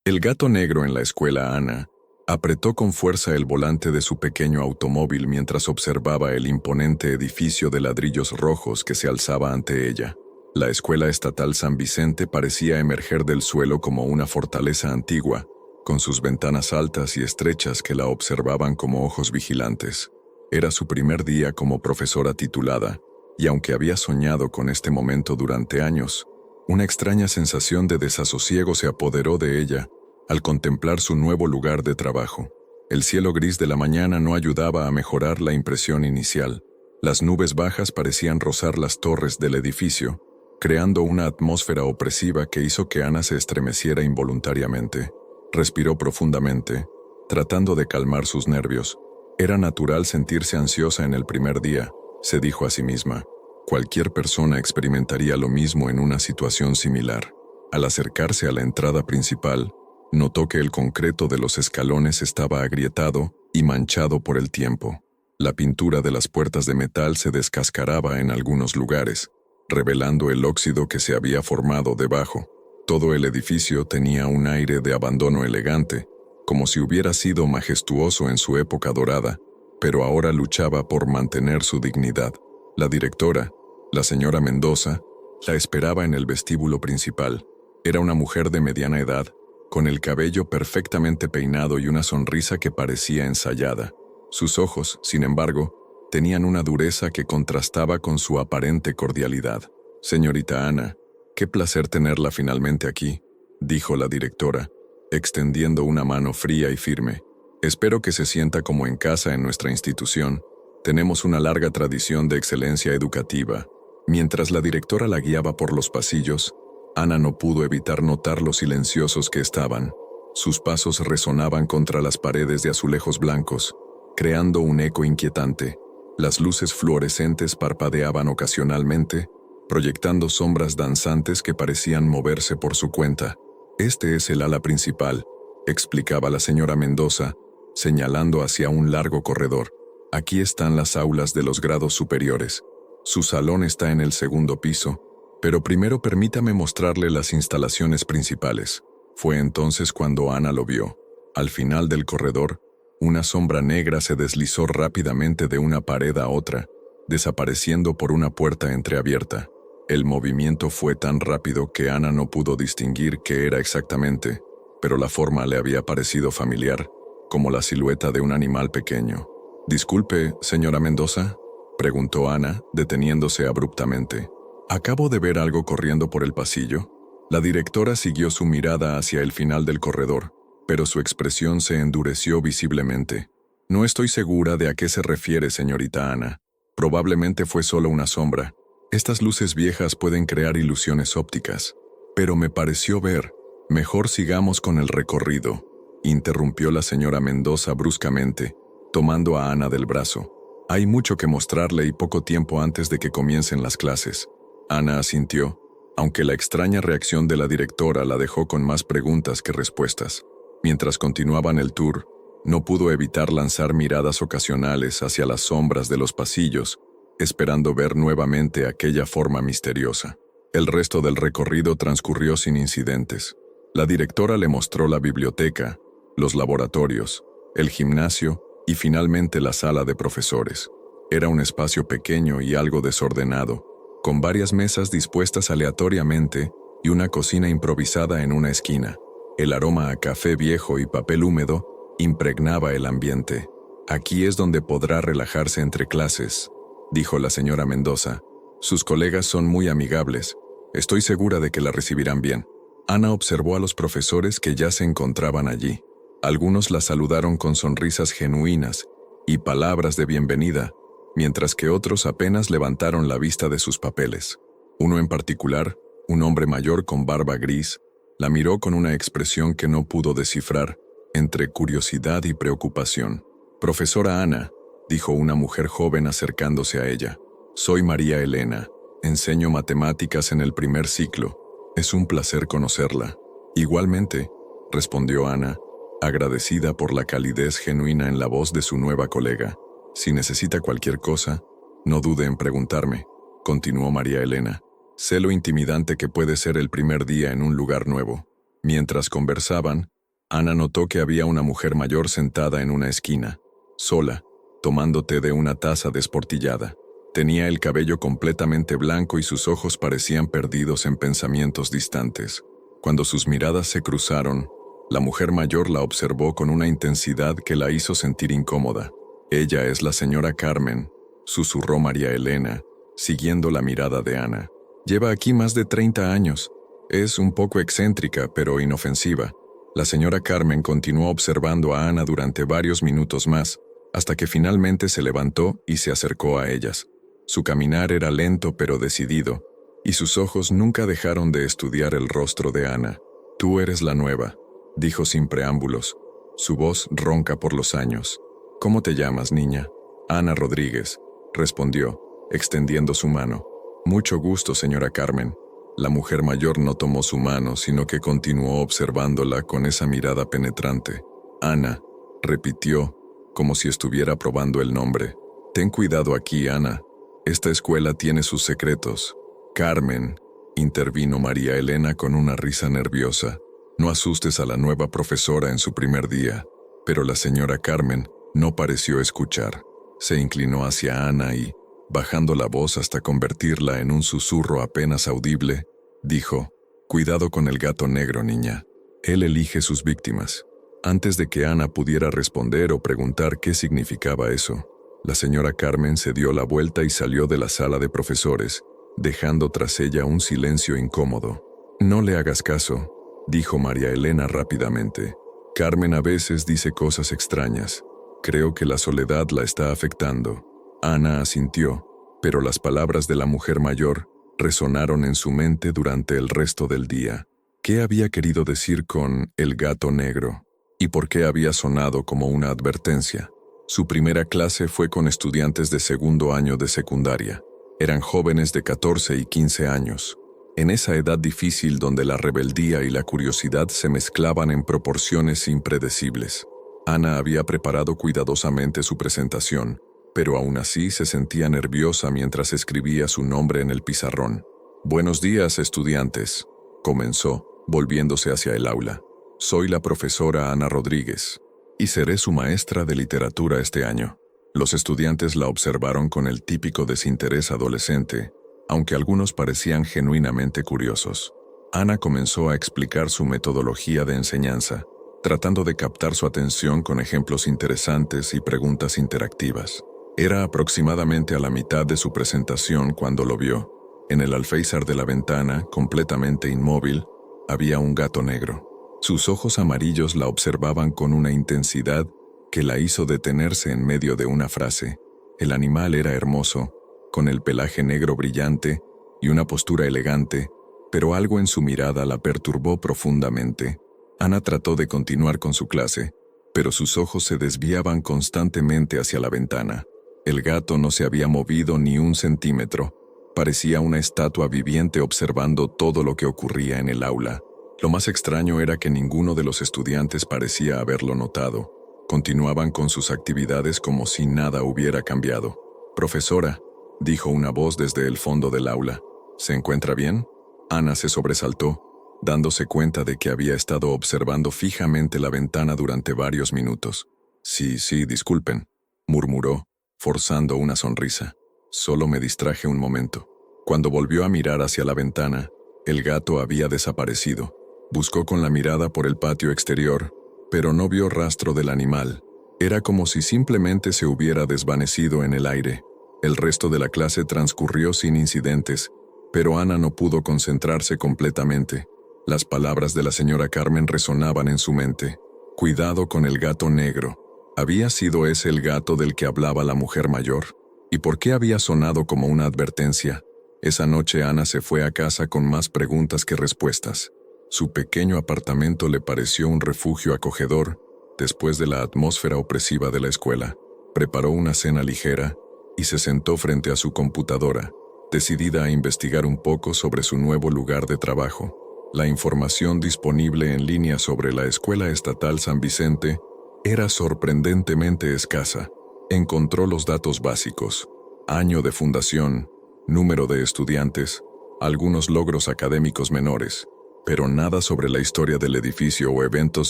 El gato negro en la escuela Ana apretó con fuerza el volante de su pequeño automóvil mientras observaba el imponente edificio de ladrillos rojos que se alzaba ante ella. La Escuela Estatal San Vicente parecía emerger del suelo como una fortaleza antigua, con sus ventanas altas y estrechas que la observaban como ojos vigilantes. Era su primer día como profesora titulada, y aunque había soñado con este momento durante años, una extraña sensación de desasosiego se apoderó de ella al contemplar su nuevo lugar de trabajo. El cielo gris de la mañana no ayudaba a mejorar la impresión inicial. Las nubes bajas parecían rozar las torres del edificio, creando una atmósfera opresiva que hizo que Ana se estremeciera involuntariamente. Respiró profundamente, tratando de calmar sus nervios. Era natural sentirse ansiosa en el primer día, se dijo a sí misma. Cualquier persona experimentaría lo mismo en una situación similar. Al acercarse a la entrada principal, notó que el concreto de los escalones estaba agrietado y manchado por el tiempo. La pintura de las puertas de metal se descascaraba en algunos lugares, revelando el óxido que se había formado debajo. Todo el edificio tenía un aire de abandono elegante, como si hubiera sido majestuoso en su época dorada, pero ahora luchaba por mantener su dignidad. La directora, la señora Mendoza, la esperaba en el vestíbulo principal. Era una mujer de mediana edad, con el cabello perfectamente peinado y una sonrisa que parecía ensayada. Sus ojos, sin embargo, tenían una dureza que contrastaba con su aparente cordialidad. «Señorita Ana, qué placer tenerla finalmente aquí», dijo la directora, extendiendo una mano fría y firme. «Espero que se sienta como en casa en nuestra institución. Tenemos una larga tradición de excelencia educativa». Mientras la directora la guiaba por los pasillos, Ana no pudo evitar notar lo silenciosos que estaban. Sus pasos resonaban contra las paredes de azulejos blancos, creando un eco inquietante. Las luces fluorescentes parpadeaban ocasionalmente, proyectando sombras danzantes que parecían moverse por su cuenta. «Este es el ala principal», explicaba la señora Mendoza, señalando hacia un largo corredor. «Aquí están las aulas de los grados superiores. Su salón está en el segundo piso, pero primero permítame mostrarle las instalaciones principales». Fue entonces cuando Ana lo vio. Al final del corredor, una sombra negra se deslizó rápidamente de una pared a otra, desapareciendo por una puerta entreabierta. El movimiento fue tan rápido que Ana no pudo distinguir qué era exactamente, pero la forma le había parecido familiar, como la silueta de un animal pequeño. «Disculpe, señora Mendoza», preguntó Ana, deteniéndose abruptamente. «¿Acabo de ver algo corriendo por el pasillo?». La directora siguió su mirada hacia el final del corredor, pero su expresión se endureció visiblemente. «No estoy segura de a qué se refiere, señorita Ana. Probablemente fue solo una sombra. Estas luces viejas pueden crear ilusiones ópticas. Pero me pareció ver. Mejor sigamos con el recorrido», interrumpió la señora Mendoza bruscamente, tomando a Ana del brazo. «Hay mucho que mostrarle y poco tiempo antes de que comiencen las clases». Ana asintió, aunque la extraña reacción de la directora la dejó con más preguntas que respuestas. Mientras continuaban el tour, no pudo evitar lanzar miradas ocasionales hacia las sombras de los pasillos, esperando ver nuevamente aquella forma misteriosa. El resto del recorrido transcurrió sin incidentes. La directora le mostró la biblioteca, los laboratorios, el gimnasio y finalmente la sala de profesores. Era un espacio pequeño y algo desordenado, con varias mesas dispuestas aleatoriamente y una cocina improvisada en una esquina. El aroma a café viejo y papel húmedo impregnaba el ambiente. «Aquí es donde podrá relajarse entre clases», dijo la señora Mendoza. «Sus colegas son muy amigables. Estoy segura de que la recibirán bien». Ana observó a los profesores que ya se encontraban allí. Algunos la saludaron con sonrisas genuinas y palabras de bienvenida, mientras que otros apenas levantaron la vista de sus papeles. Uno en particular, un hombre mayor con barba gris, la miró con una expresión que no pudo descifrar, entre curiosidad y preocupación. «Profesora Ana», dijo una mujer joven acercándose a ella. «Soy María Elena. Enseño matemáticas en el primer ciclo. Es un placer conocerla». «Igualmente», respondió Ana, agradecida por la calidez genuina en la voz de su nueva colega. «Si necesita cualquier cosa, no dude en preguntarme», continuó María Elena. «Sé lo intimidante que puede ser el primer día en un lugar nuevo». Mientras conversaban, Ana notó que había una mujer mayor sentada en una esquina, sola, tomando té de una taza desportillada. Tenía el cabello completamente blanco y sus ojos parecían perdidos en pensamientos distantes. Cuando sus miradas se cruzaron, la mujer mayor la observó con una intensidad que la hizo sentir incómoda. «Ella es la señora Carmen», susurró María Elena, siguiendo la mirada de Ana. «Lleva aquí más de 30 años. Es un poco excéntrica, pero inofensiva». La señora Carmen continuó observando a Ana durante varios minutos más, hasta que finalmente se levantó y se acercó a ellas. Su caminar era lento pero decidido, y sus ojos nunca dejaron de estudiar el rostro de Ana. «Tú eres la nueva», dijo sin preámbulos, su voz ronca por los años. «¿Cómo te llamas, niña?» «Ana Rodríguez», respondió, extendiendo su mano. «Mucho gusto, señora Carmen». La mujer mayor no tomó su mano, sino que continuó observándola con esa mirada penetrante. «Ana», repitió, como si estuviera probando el nombre. «Ten cuidado aquí, Ana. Esta escuela tiene sus secretos». «Carmen», intervino María Elena con una risa nerviosa. «No asustes a la nueva profesora en su primer día». Pero la señora Carmen no pareció escuchar. Se inclinó hacia Ana y, bajando la voz hasta convertirla en un susurro apenas audible, dijo: «Cuidado con el gato negro, niña. Él elige sus víctimas». Antes de que Ana pudiera responder o preguntar qué significaba eso, la señora Carmen se dio la vuelta y salió de la sala de profesores, dejando tras ella un silencio incómodo. «No le hagas caso», dijo María Elena rápidamente. «Carmen a veces dice cosas extrañas. Creo que la soledad la está afectando». Ana asintió, pero las palabras de la mujer mayor resonaron en su mente durante el resto del día. ¿Qué había querido decir con el gato negro? ¿Y por qué había sonado como una advertencia? Su primera clase fue con estudiantes de segundo año de secundaria. Eran jóvenes de 14 y 15 años. En esa edad difícil donde la rebeldía y la curiosidad se mezclaban en proporciones impredecibles. Ana había preparado cuidadosamente su presentación, pero aún así se sentía nerviosa mientras escribía su nombre en el pizarrón. «Buenos días, estudiantes», comenzó, volviéndose hacia el aula. «Soy la profesora Ana Rodríguez, y seré su maestra de literatura este año». Los estudiantes la observaron con el típico desinterés adolescente, aunque algunos parecían genuinamente curiosos. Ana comenzó a explicar su metodología de enseñanza, tratando de captar su atención con ejemplos interesantes y preguntas interactivas. Era aproximadamente a la mitad de su presentación cuando lo vio. En el alféizar de la ventana, completamente inmóvil, había un gato negro. Sus ojos amarillos la observaban con una intensidad que la hizo detenerse en medio de una frase. El animal era hermoso, con el pelaje negro brillante y una postura elegante, pero algo en su mirada la perturbó profundamente. Ana trató de continuar con su clase, pero sus ojos se desviaban constantemente hacia la ventana. El gato no se había movido ni un centímetro. Parecía una estatua viviente observando todo lo que ocurría en el aula. Lo más extraño era que ninguno de los estudiantes parecía haberlo notado. Continuaban con sus actividades como si nada hubiera cambiado. «Profesora», dijo una voz desde el fondo del aula. «¿Se encuentra bien?» Ana se sobresaltó, dándose cuenta de que había estado observando fijamente la ventana durante varios minutos. «Sí, disculpen», murmuró, forzando una sonrisa. «Solo me distraje un momento». Cuando volvió a mirar hacia la ventana, el gato había desaparecido. Buscó con la mirada por el patio exterior, pero no vio rastro del animal. Era como si simplemente se hubiera desvanecido en el aire. El resto de la clase transcurrió sin incidentes, pero Ana no pudo concentrarse completamente. Las palabras de la señora Carmen resonaban en su mente. «Cuidado con el gato negro». ¿Había sido ese el gato del que hablaba la mujer mayor? ¿Y por qué había sonado como una advertencia? Esa noche Ana se fue a casa con más preguntas que respuestas. Su pequeño apartamento le pareció un refugio acogedor después de la atmósfera opresiva de la escuela. Preparó una cena ligera y se sentó frente a su computadora, decidida a investigar un poco sobre su nuevo lugar de trabajo. La información disponible en línea sobre la Escuela Estatal San Vicente era sorprendentemente escasa. Encontró los datos básicos: año de fundación, número de estudiantes, algunos logros académicos menores. pero nada sobre la historia del edificio o eventos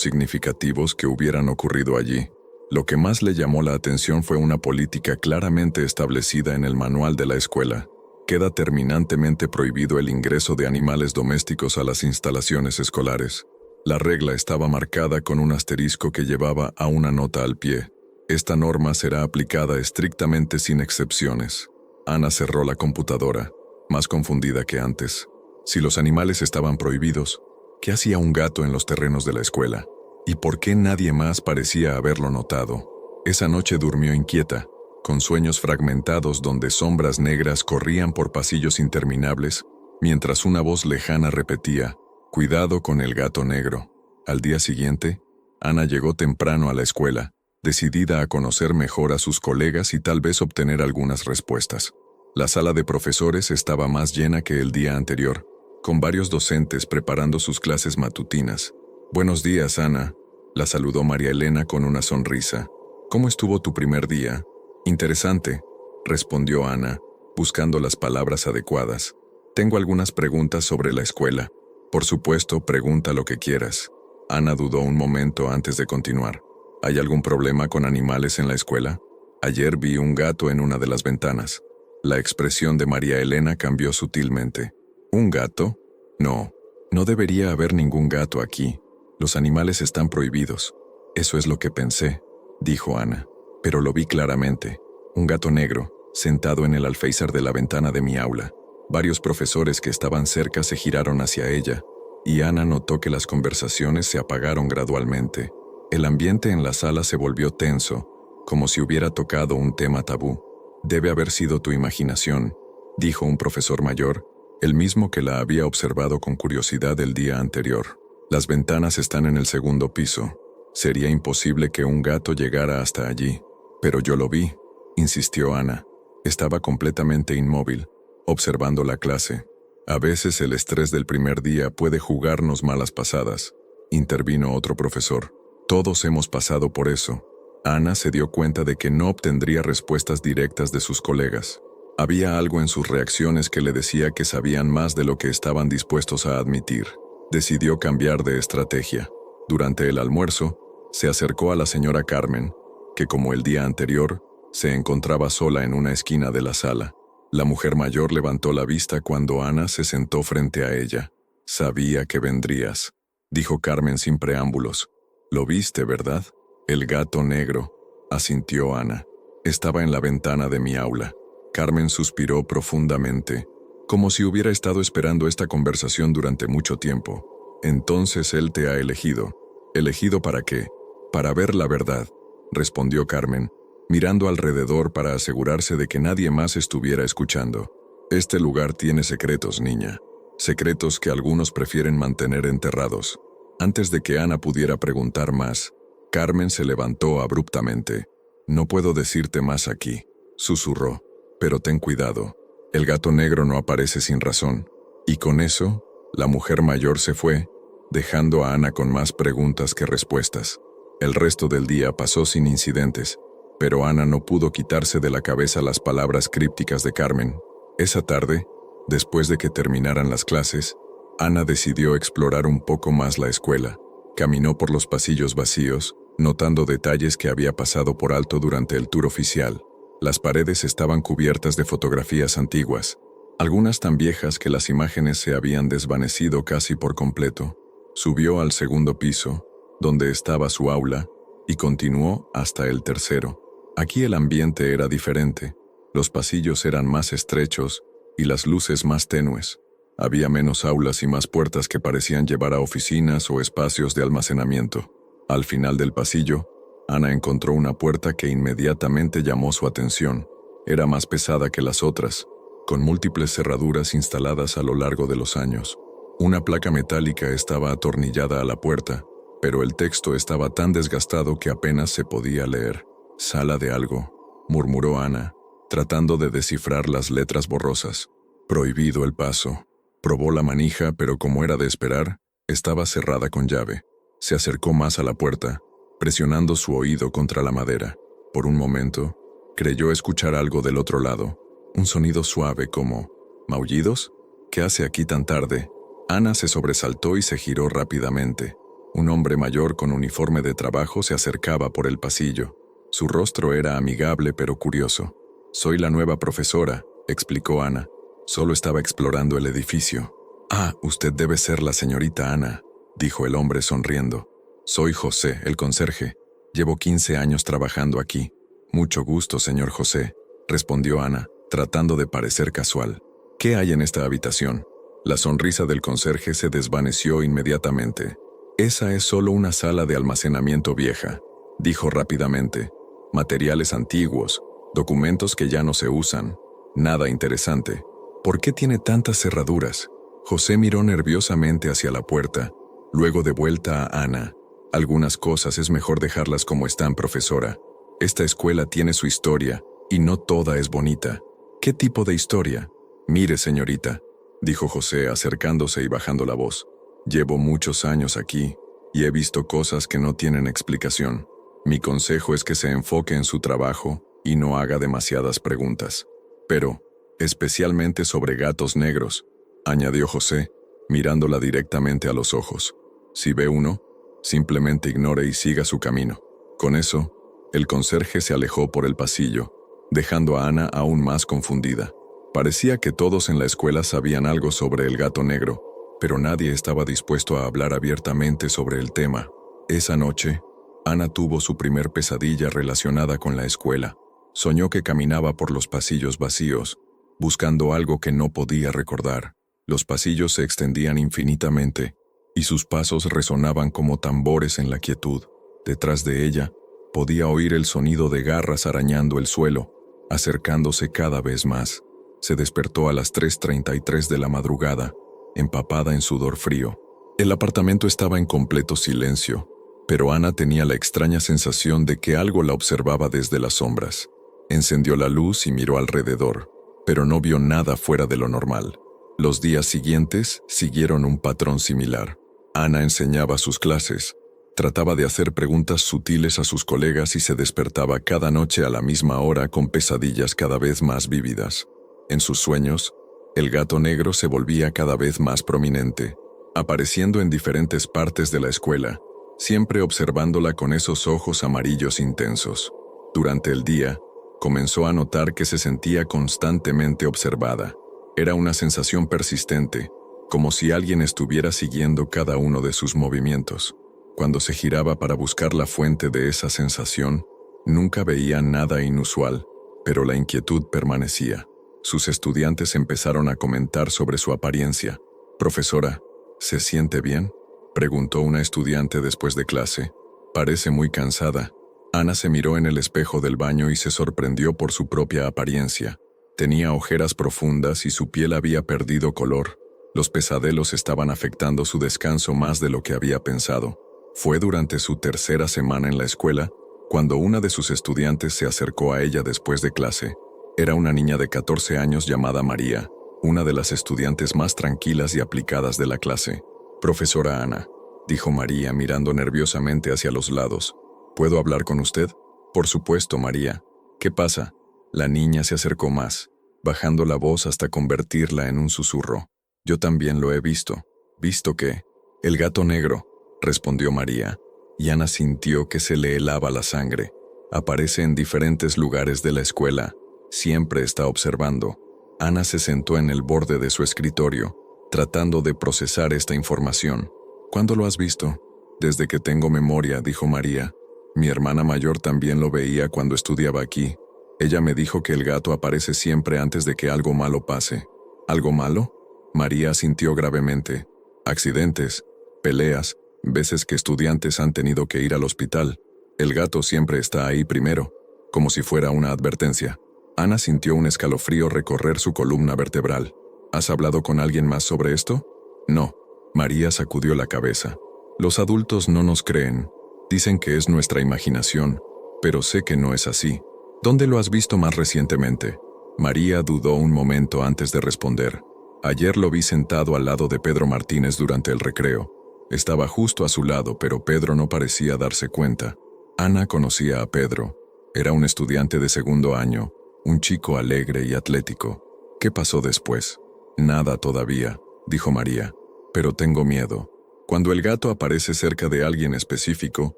significativos que hubieran ocurrido allí. Lo que más le llamó la atención fue una política claramente establecida en el manual de la escuela. Queda terminantemente prohibido el ingreso de animales domésticos a las instalaciones escolares. La regla estaba marcada con un asterisco que llevaba a una nota al pie. Esta norma será aplicada estrictamente sin excepciones. Ana cerró la computadora, más confundida que antes. Si los animales estaban prohibidos, ¿qué hacía un gato en los terrenos de la escuela? ¿Y por qué nadie más parecía haberlo notado? Esa noche durmió inquieta, con sueños fragmentados donde sombras negras corrían por pasillos interminables, mientras una voz lejana repetía: «Cuidado con el gato negro». Al día siguiente, Ana llegó temprano a la escuela, decidida a conocer mejor a sus colegas y tal vez obtener algunas respuestas. La sala de profesores estaba más llena que el día anterior, con varios docentes preparando sus clases matutinas. «Buenos días, Ana», la saludó María Elena con una sonrisa. «¿Cómo estuvo tu primer día?» «Interesante», respondió Ana, buscando las palabras adecuadas. «Tengo algunas preguntas sobre la escuela». «Por supuesto, pregunta lo que quieras». Ana dudó un momento antes de continuar. «¿Hay algún problema con animales en la escuela? Ayer vi un gato en una de las ventanas». La expresión de María Elena cambió sutilmente. «¿Un gato? No, no debería haber ningún gato aquí. Los animales están prohibidos». «Eso es lo que pensé», dijo Ana, «pero lo vi claramente. Un gato negro, sentado en el alféizar de la ventana de mi aula. Varios profesores que estaban cerca se giraron hacia ella, y Ana notó que las conversaciones se apagaron gradualmente. El ambiente en la sala se volvió tenso, como si hubiera tocado un tema tabú. «Debe haber sido tu imaginación», dijo un profesor mayor, el mismo que la había observado con curiosidad el día anterior. «Las ventanas están en el segundo piso. Sería imposible que un gato llegara hasta allí». «Pero yo lo vi», insistió Ana. Estaba completamente inmóvil, observando la clase. «A veces el estrés del primer día puede jugarnos malas pasadas», intervino otro profesor. «Todos hemos pasado por eso». Ana se dio cuenta de que no obtendría respuestas directas de sus colegas. Había algo en sus reacciones que le decía que sabían más de lo que estaban dispuestos a admitir. Decidió cambiar de estrategia. Durante el almuerzo, se acercó a la señora Carmen, que como el día anterior, se encontraba sola en una esquina de la sala. La mujer mayor levantó la vista cuando Ana se sentó frente a ella. «Sabía que vendrías», dijo Carmen sin preámbulos. «Lo viste, ¿verdad?» «El gato negro», asintió Ana. «Estaba en la ventana de mi aula». Carmen suspiró profundamente, como si hubiera estado esperando esta conversación durante mucho tiempo. «Entonces él te ha elegido». «¿Elegido para qué?» «Para ver la verdad», respondió Carmen, mirando alrededor para asegurarse de que nadie más estuviera escuchando. «Este lugar tiene secretos, niña. Secretos que algunos prefieren mantener enterrados». Antes de que Ana pudiera preguntar más, Carmen se levantó abruptamente. «No puedo decirte más aquí», susurró, «pero ten cuidado. El gato negro no aparece sin razón». Y con eso, la mujer mayor se fue, dejando a Ana con más preguntas que respuestas. El resto del día pasó sin incidentes, pero Ana no pudo quitarse de la cabeza las palabras crípticas de Carmen. Esa tarde, después de que terminaran las clases, Ana decidió explorar un poco más la escuela. Caminó por los pasillos vacíos, notando detalles que había pasado por alto durante el tour oficial. Las paredes estaban cubiertas de fotografías antiguas, algunas tan viejas que las imágenes se habían desvanecido casi por completo. Subió al segundo piso, donde estaba su aula, y continuó hasta el tercero. Aquí el ambiente era diferente. Los pasillos eran más estrechos y las luces más tenues. Había menos aulas y más puertas que parecían llevar a oficinas o espacios de almacenamiento. Al final del pasillo, Ana encontró una puerta que inmediatamente llamó su atención. Era más pesada que las otras, con múltiples cerraduras instaladas a lo largo de los años. Una placa metálica estaba atornillada a la puerta, pero el texto estaba tan desgastado que apenas se podía leer. «Sala de algo», murmuró Ana, tratando de descifrar las letras borrosas. «Prohibido el paso». Probó la manija, pero como era de esperar, estaba cerrada con llave. Se acercó más a la puerta, presionando su oído contra la madera. Por un momento, creyó escuchar algo del otro lado, un sonido suave como «¿Maullidos? ¿Qué hace aquí tan tarde?». Ana se sobresaltó y se giró rápidamente. Un hombre mayor con uniforme de trabajo se acercaba por el pasillo. Su rostro era amigable pero curioso. «Soy la nueva profesora», explicó Ana. «Solo estaba explorando el edificio». «Ah, usted debe ser la señorita Ana», dijo el hombre sonriendo. «Soy José, el conserje. Llevo 15 años trabajando aquí». «Mucho gusto, señor José», respondió Ana, tratando de parecer casual. «¿Qué hay en esta habitación?» La sonrisa del conserje se desvaneció inmediatamente. «Esa es solo una sala de almacenamiento vieja», dijo rápidamente. «Materiales antiguos, documentos que ya no se usan. Nada interesante. ¿Por qué tiene tantas cerraduras?» José miró nerviosamente hacia la puerta, luego de vuelta a Ana. «Algunas cosas es mejor dejarlas como están, profesora. Esta escuela tiene su historia, y no toda es bonita». «¿Qué tipo de historia?» «Mire, señorita», dijo José acercándose y bajando la voz. «Llevo muchos años aquí, y he visto cosas que no tienen explicación. Mi consejo es que se enfoque en su trabajo y no haga demasiadas preguntas. Pero, especialmente sobre gatos negros», añadió José, mirándola directamente a los ojos. «Si ve uno, simplemente ignore y siga su camino». Con eso, el conserje se alejó por el pasillo, dejando a Ana aún más confundida. Parecía que todos en la escuela sabían algo sobre el gato negro, pero nadie estaba dispuesto a hablar abiertamente sobre el tema. Esa noche, Ana tuvo su primer pesadilla relacionada con la escuela. Soñó que caminaba por los pasillos vacíos, buscando algo que no podía recordar. Los pasillos se extendían infinitamente, y sus pasos resonaban como tambores en la quietud. Detrás de ella, podía oír el sonido de garras arañando el suelo, acercándose cada vez más. Se despertó a las 3:33 de la madrugada, empapada en sudor frío. El apartamento estaba en completo silencio, pero Ana tenía la extraña sensación de que algo la observaba desde las sombras. Encendió la luz y miró alrededor, pero no vio nada fuera de lo normal. Los días siguientes siguieron un patrón similar. Ana enseñaba sus clases, trataba de hacer preguntas sutiles a sus colegas y se despertaba cada noche a la misma hora con pesadillas cada vez más vívidas. En sus sueños, el gato negro se volvía cada vez más prominente, apareciendo en diferentes partes de la escuela, siempre observándola con esos ojos amarillos intensos. Durante el día, comenzó a notar que se sentía constantemente observada. Era una sensación persistente, como si alguien estuviera siguiendo cada uno de sus movimientos. Cuando se giraba para buscar la fuente de esa sensación, nunca veía nada inusual, pero la inquietud permanecía. Sus estudiantes empezaron a comentar sobre su apariencia. «Profesora, ¿se siente bien?», preguntó una estudiante después de clase. «Parece muy cansada». Ana se miró en el espejo del baño y se sorprendió por su propia apariencia. Tenía ojeras profundas y su piel había perdido color. Los pesadelos estaban afectando su descanso más de lo que había pensado. Fue durante su tercera semana en la escuela, cuando una de sus estudiantes se acercó a ella después de clase. Era una niña de 14 años llamada María, una de las estudiantes más tranquilas y aplicadas de la clase. «Profesora Ana», dijo María mirando nerviosamente hacia los lados. «¿Puedo hablar con usted?». «Por supuesto, María. ¿Qué pasa?». La niña se acercó más, bajando la voz hasta convertirla en un susurro. «Yo también lo he visto». «¿Visto qué?». «El gato negro», respondió María, y Ana sintió que se le helaba la sangre. «Aparece en diferentes lugares de la escuela. Siempre está observando». Ana se sentó en el borde de su escritorio, tratando de procesar esta información. «¿Cuándo lo has visto?». «Desde que tengo memoria», dijo María. «Mi hermana mayor también lo veía cuando estudiaba aquí. Ella me dijo que el gato aparece siempre antes de que algo malo pase». «¿Algo malo?». María asintió gravemente. «Accidentes, peleas, veces que estudiantes han tenido que ir al hospital. El gato siempre está ahí primero, como si fuera una advertencia». Ana sintió un escalofrío recorrer su columna vertebral. «¿Has hablado con alguien más sobre esto?». «No». María sacudió la cabeza. «Los adultos no nos creen. Dicen que es nuestra imaginación, pero sé que no es así». «¿Dónde lo has visto más recientemente?». María dudó un momento antes de responder. «Ayer lo vi sentado al lado de Pedro Martínez durante el recreo. Estaba justo a su lado, pero Pedro no parecía darse cuenta». Ana conocía a Pedro. Era un estudiante de segundo año, un chico alegre y atlético. «¿Qué pasó después?». «Nada todavía», dijo María. pero tengo miedo. Cuando el gato aparece cerca de alguien específico,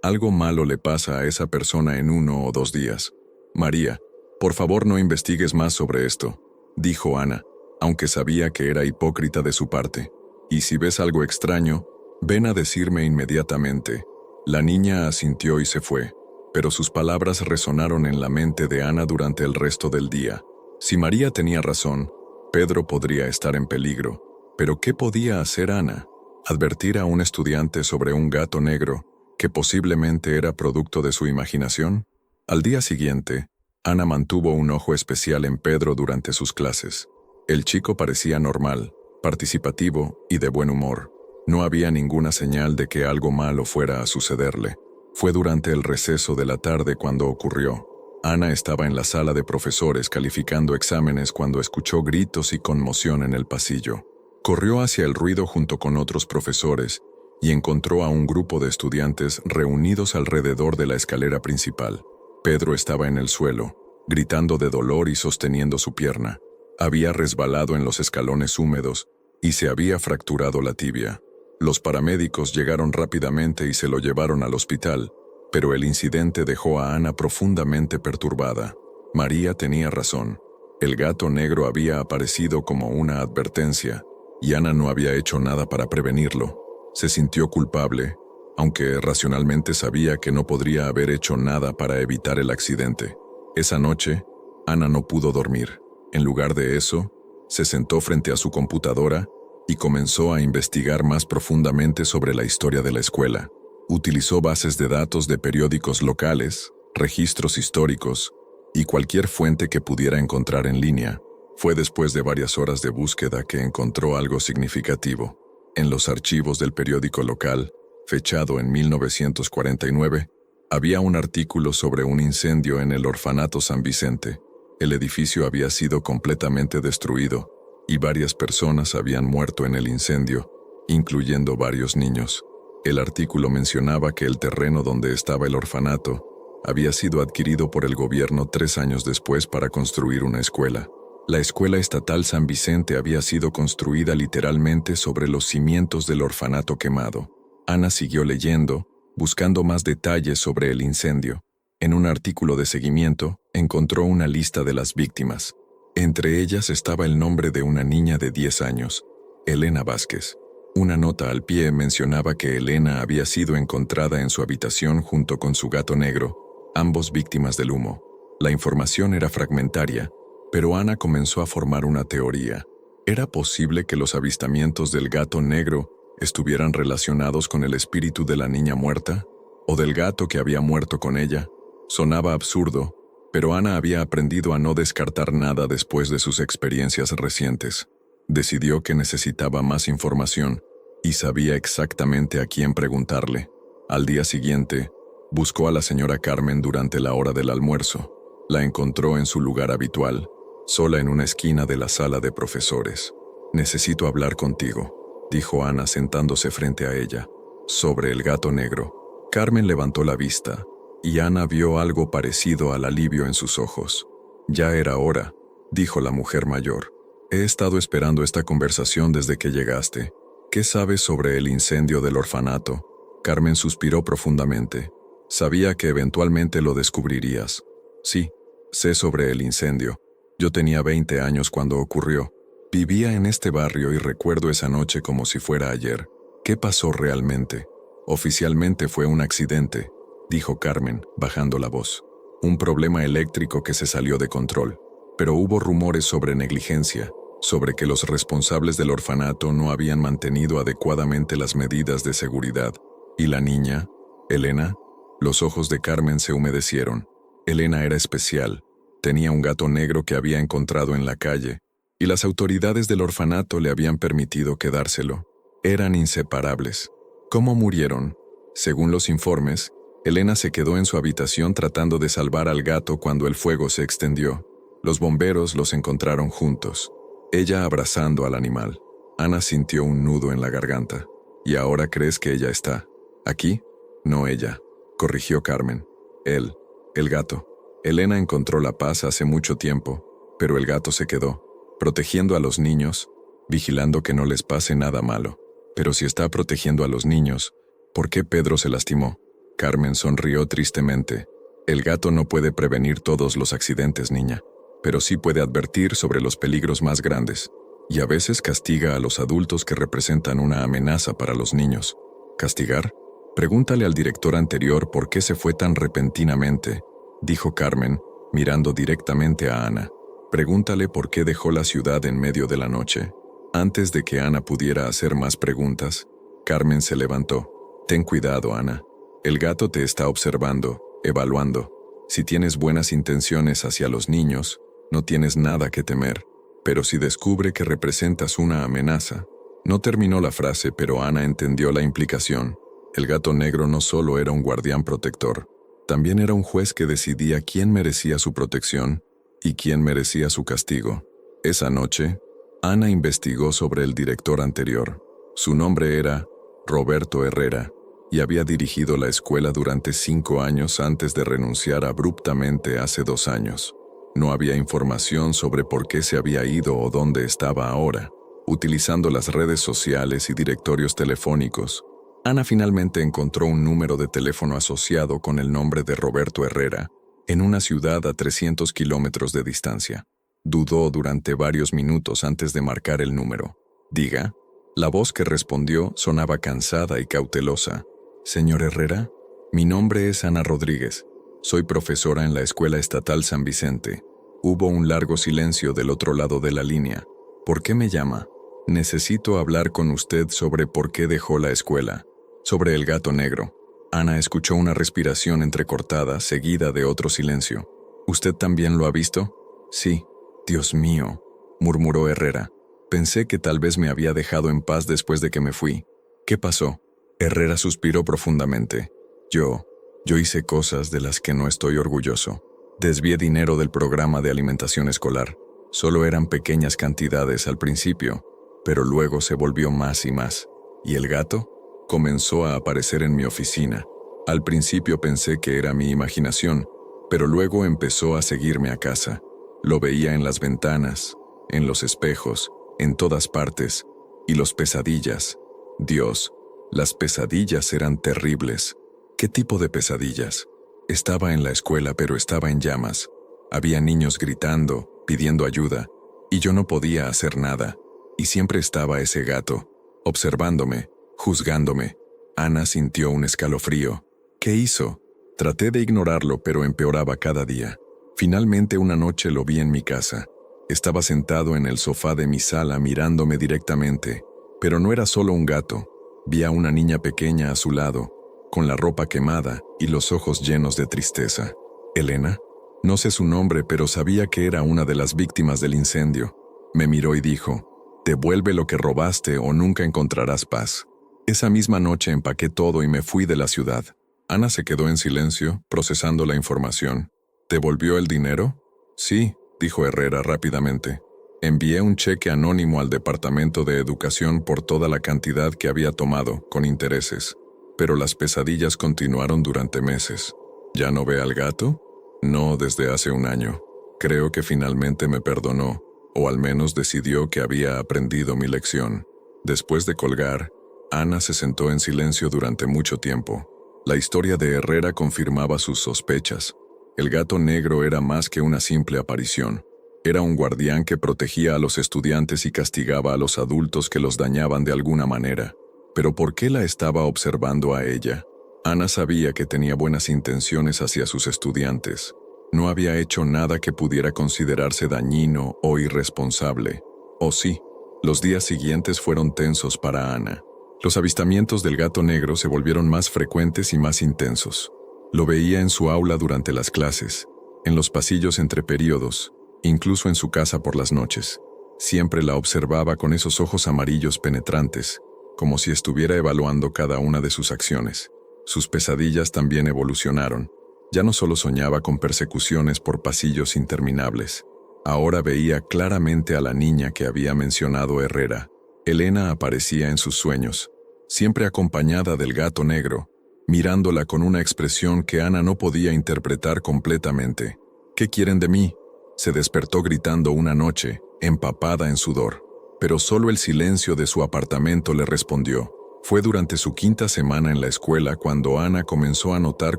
algo malo le pasa a esa persona en 1 o 2 días. María, por favor no investigues más sobre esto, dijo Ana, aunque sabía que era hipócrita de su parte. Y si ves algo extraño, ven a decirme inmediatamente. La niña asintió y se fue, pero sus palabras resonaron en la mente de Ana durante el resto del día. Si María tenía razón, Pedro podría estar en peligro. Pero ¿qué podía hacer Ana? ¿Advertir a un estudiante sobre un gato negro que posiblemente era producto de su imaginación? Al día siguiente, Ana mantuvo un ojo especial en Pedro durante sus clases. El chico parecía normal, participativo y de buen humor. No había ninguna señal de que algo malo fuera a sucederle. Fue durante el receso de la tarde cuando ocurrió. Ana estaba en la sala de profesores calificando exámenes cuando escuchó gritos y conmoción en el pasillo. Corrió hacia el ruido junto con otros profesores y encontró a un grupo de estudiantes reunidos alrededor de la escalera principal. Pedro estaba en el suelo, gritando de dolor y sosteniendo su pierna. Había resbalado en los escalones húmedos y se había fracturado la tibia. Los paramédicos llegaron rápidamente y se lo llevaron al hospital, pero el incidente dejó a Ana profundamente perturbada. María tenía razón. El gato negro había aparecido como una advertencia, y Ana no había hecho nada para prevenirlo. Se sintió culpable, aunque racionalmente sabía que no podría haber hecho nada para evitar el accidente. Esa noche, Ana no pudo dormir. En lugar de eso, se sentó frente a su computadora y comenzó a investigar más profundamente sobre la historia de la escuela. Utilizó bases de datos de periódicos locales, registros históricos y cualquier fuente que pudiera encontrar en línea. Fue después de varias horas de búsqueda que encontró algo significativo. En los archivos del periódico local, fechado en 1949, había un artículo sobre un incendio en el orfanato San Vicente. El edificio había sido completamente destruido y varias personas habían muerto en el incendio, incluyendo varios niños. El artículo mencionaba que el terreno donde estaba el orfanato había sido adquirido por el gobierno 3 años después para construir una escuela. La Escuela Estatal San Vicente había sido construida literalmente sobre los cimientos del orfanato quemado. Ana siguió leyendo, buscando más detalles sobre el incendio. En un artículo de seguimiento, encontró una lista de las víctimas. Entre ellas estaba el nombre de una niña de 10 años, Elena Vázquez. Una nota al pie mencionaba que Elena había sido encontrada en su habitación junto con su gato negro, ambos víctimas del humo. La información era fragmentaria, pero Ana comenzó a formar una teoría. ¿Era posible que los avistamientos del gato negro estuvieran relacionados con el espíritu de la niña muerta? ¿O del gato que había muerto con ella? Sonaba absurdo, pero Ana había aprendido a no descartar nada después de sus experiencias recientes. Decidió que necesitaba más información y sabía exactamente a quién preguntarle. Al día siguiente, buscó a la señora Carmen durante la hora del almuerzo. La encontró en su lugar habitual, sola en una esquina de la sala de profesores. «Necesito hablar contigo», dijo Ana sentándose frente a ella. «Sobre el gato negro». Carmen levantó la vista, y Ana vio algo parecido al alivio en sus ojos. «Ya era hora», dijo la mujer mayor. «He estado esperando esta conversación desde que llegaste. ¿Qué sabes sobre el incendio del orfanato?» Carmen suspiró profundamente. «Sabía que eventualmente lo descubrirías». «Sí, sé sobre el incendio. Yo tenía 20 años cuando ocurrió. Vivía en este barrio y recuerdo esa noche como si fuera ayer. ¿Qué pasó realmente?» «Oficialmente fue un accidente», dijo Carmen, bajando la voz. «Un problema eléctrico que se salió de control. Pero hubo rumores sobre negligencia, sobre que los responsables del orfanato no habían mantenido adecuadamente las medidas de seguridad. ¿Y la niña? ¿Elena?» Los ojos de Carmen se humedecieron. Elena era especial. Tenía un gato negro que había encontrado en la calle, y las autoridades del orfanato le habían permitido quedárselo. Eran inseparables. ¿Cómo murieron? Según los informes, Elena se quedó en su habitación tratando de salvar al gato cuando el fuego se extendió. Los bomberos los encontraron juntos, ella abrazando al animal. Ana sintió un nudo en la garganta. «¿Y ahora crees que ella está aquí?» «No ella», corrigió Carmen. «Él, el gato». Elena encontró la paz hace mucho tiempo, pero el gato se quedó, protegiendo a los niños, vigilando que no les pase nada malo. Pero si está protegiendo a los niños, ¿por qué Pedro se lastimó? Carmen sonrió tristemente. El gato no puede prevenir todos los accidentes, niña, pero sí puede advertir sobre los peligros más grandes, y a veces castiga a los adultos que representan una amenaza para los niños. ¿Castigar? Pregúntale al director anterior por qué se fue tan repentinamente, dijo Carmen, mirando directamente a Ana. Pregúntale por qué dejó la ciudad en medio de la noche. Antes de que Ana pudiera hacer más preguntas, Carmen se levantó. Ten cuidado, Ana. El gato te está observando, evaluando. Si tienes buenas intenciones hacia los niños, no tienes nada que temer. Pero si descubre que representas una amenaza. No terminó la frase, pero Ana entendió la implicación. El gato negro no solo era un guardián protector, también era un juez que decidía quién merecía su protección y quién merecía su castigo. Esa noche, Ana investigó sobre el director anterior. Su nombre era Roberto Herrera, y había dirigido la escuela durante 5 años antes de renunciar abruptamente hace 2 años. No había información sobre por qué se había ido o dónde estaba ahora. Utilizando las redes sociales y directorios telefónicos, Ana finalmente encontró un número de teléfono asociado con el nombre de Roberto Herrera, en una ciudad a 300 kilómetros de distancia. Dudó durante varios minutos antes de marcar el número. Diga. La voz que respondió sonaba cansada y cautelosa. Señor Herrera, mi nombre es Ana Rodríguez. Soy profesora en la Escuela Estatal San Vicente. Hubo un largo silencio del otro lado de la línea. ¿Por qué me llama? Necesito hablar con usted sobre por qué dejó la escuela. Sobre el gato negro. Ana escuchó una respiración entrecortada, seguida de otro silencio. ¿Usted también lo ha visto? Sí. Dios mío, murmuró Herrera. Pensé que tal vez me había dejado en paz después de que me fui. ¿Qué pasó? Herrera suspiró profundamente. Yo hice cosas de las que no estoy orgulloso. Desvié dinero del programa de alimentación escolar. Solo eran pequeñas cantidades al principio, pero luego se volvió más y más. ¿Y el gato? Comenzó a aparecer en mi oficina. Al principio pensé que era mi imaginación, pero luego empezó a seguirme a casa. Lo veía en las ventanas, en los espejos, en todas partes. Y los pesadillas. Dios, las pesadillas eran terribles. ¿Qué tipo de pesadillas? Estaba en la escuela, pero estaba en llamas. Había niños gritando, pidiendo ayuda, y yo no podía hacer nada. Y siempre estaba ese gato, observándome, juzgándome. Ana sintió un escalofrío. ¿Qué hizo? Traté de ignorarlo, pero empeoraba cada día. Finalmente una noche lo vi en mi casa. Estaba sentado en el sofá de mi sala mirándome directamente, pero no era solo un gato. Vi a una niña pequeña a su lado, con la ropa quemada y los ojos llenos de tristeza. ¿Elena? No sé su nombre, pero sabía que era una de las víctimas del incendio. Me miró y dijo, «Devuelve lo que robaste o nunca encontrarás paz». Esa misma noche empaqué todo y me fui de la ciudad. Ana se quedó en silencio, procesando la información. ¿Devolvió el dinero? Sí, dijo Herrera rápidamente. Envié un cheque anónimo al Departamento de Educación por toda la cantidad que había tomado, con intereses. Pero las pesadillas continuaron durante meses. ¿Ya no ve al gato? No, desde hace 1 año. Creo que finalmente me perdonó, o al menos decidió que había aprendido mi lección. Después de colgar, Ana se sentó en silencio durante mucho tiempo. La historia de Herrera confirmaba sus sospechas. El gato negro era más que una simple aparición. Era un guardián que protegía a los estudiantes y castigaba a los adultos que los dañaban de alguna manera. ¿Pero por qué la estaba observando a ella? Ana sabía que tenía buenas intenciones hacia sus estudiantes. No había hecho nada que pudiera considerarse dañino o irresponsable. ¿O sí? Los días siguientes fueron tensos para Ana. Los avistamientos del gato negro se volvieron más frecuentes y más intensos. Lo veía en su aula durante las clases, en los pasillos entre períodos, incluso en su casa por las noches. Siempre la observaba con esos ojos amarillos penetrantes, como si estuviera evaluando cada una de sus acciones. Sus pesadillas también evolucionaron. Ya no solo soñaba con persecuciones por pasillos interminables. Ahora veía claramente a la niña que había mencionado Herrera. Elena aparecía en sus sueños, siempre acompañada del gato negro, mirándola con una expresión que Ana no podía interpretar completamente. «¿Qué quieren de mí?», se despertó gritando una noche, empapada en sudor. pero solo el silencio de su apartamento le respondió. Fue durante su quinta semana en la escuela cuando Ana comenzó a notar